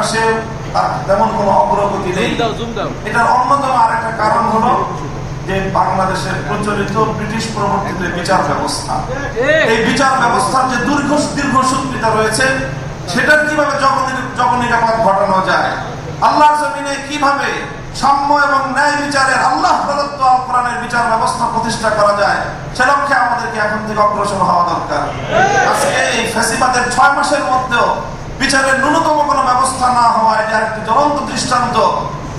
বিকাশে তেমন কোনো অগ্রগতি নেই। এটার অন্যতম আরেকটা কারণ হলো যে বাংলাদেশের প্রচলিত ব্রিটিশ প্রবর্তিত বিচার ব্যবস্থা, এই বিচার ব্যবস্থার যে দীর্ঘসূত্রিতা রয়েছে, সেটার কিভাবে জবনিকাপাত ঘটানো যায়, আল্লাহর জমিনে কিভাবে সাম্য এবং ন্যায় বিচারের আল্লাহ প্রদত্ত আল কোরআনের বিচার ব্যবস্থা প্রতিষ্ঠা করা যায়, সে লক্ষ্যে আমাদেরকে এখন থেকে অগ্রসর হওয়া দরকার। আজকে এই ফ্যাসিবাদের 6 মাসের মধ্যেও বিচারের ন্যূনতম কোনো ব্যবস্থা না হওয়া, এটা একটি জ্বলন্ত দৃষ্টান্ত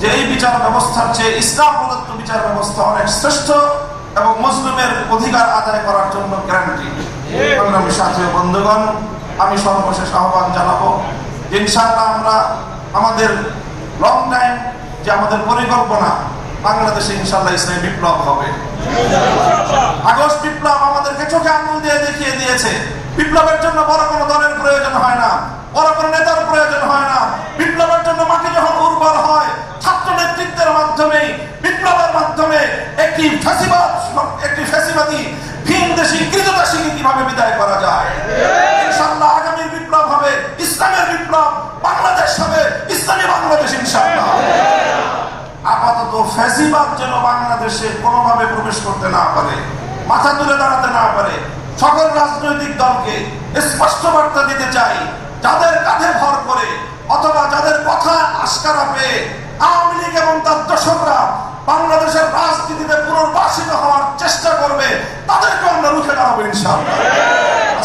যে এই বিচার ব্যবস্থার চেয়ে ইসলাম প্রদত্ত বিচার ব্যবস্থা অনেক শ্রেষ্ঠ এবং মুসলিমের অধিকার আদায় করার জন্য গ্যারান্টি। সংগ্রামী সাথী ও বন্ধুগণ, আমি সর্বশেষ আহ্বান জানাবো, ইনশাআল্লাহ আমরা আমাদের লং টাইম যে আমাদের পরিকল্পনা, বাংলাদেশে ইনশাআল্লাহ ইসলামী বিপ্লব হবে। আগস্ট বিপ্লব আমাদেরকে চোখে আঙুল দিয়ে দেখিয়ে দিয়েছে, বিপ্লবের জন্য বড় কোনো দলের প্রয়োজন হয় না, বড় কোনো নেতার প্রয়োজন হয় না। বিপ্লবের জন্য মাটি যখন উর্বর হয়, ছাত্র নেতৃত্বের মাধ্যমে, বিপ্লবের মাধ্যমে একটি ফ্যাসিবাদী ভিনদেশী কৃতদাসীকে কিভাবে বিদায় করা যায়। ইনশাআল্লাহ আগামী বিপ্লব হবে ইসলামের বিপ্লব, বাংলাদেশ হবে ইসলামী বাংলাদেশ ইনশাআল্লাহ। আপাতত ফ্যাসিবাদ যেন বাংলাদেশে কোনোভাবে প্রবেশ করতে না পারে, মাথা তুলে দাঁড়াতে না পারে। সকল রাজনৈতিক দলকে স্পষ্ট বার্তা দিতে চাই, যাদের কাঁধে ভর করে অথবা যাদের কথা আস্কারা পেয়ে আওয়ামী লীগ এবং তার দোসররা বাংলাদেশের রাজনীতিতে পুনর্বাসিত হওয়ার চেষ্টা করবে, তাদেরকে আমরা রুখে দাঁড়াবো ইনশাআল্লাহ।